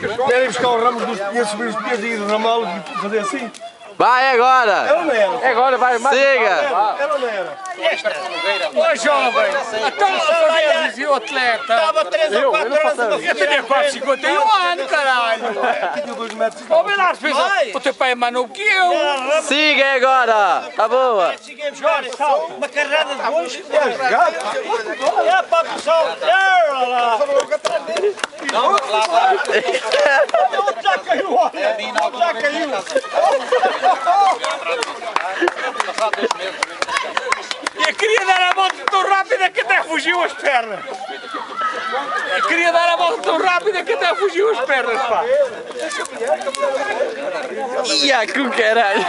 Querem buscar os ramos dos pinheiros, subir os pinheiros e ir ramá-los e fazer assim? Vai agora! Era ou não era? Agora vai mais. Siga! Era ou não era? Ô jovem, então dizia o atleta. Estava 3 ou 4 horas a Eu tenho quase 51 anos, caralho. Tinha 2 metros. Ô Belardo, o teu pai é mais novo que eu. Siga agora! Tá boa! Uma carrada de bois. É para o sol. Já caiu, olha. Já caiu. E eu queria dar a volta tão rápida que até fugiu as pernas. Eu queria dar a volta tão rápida que até fugiu as pernas, pá. Ia com caralho!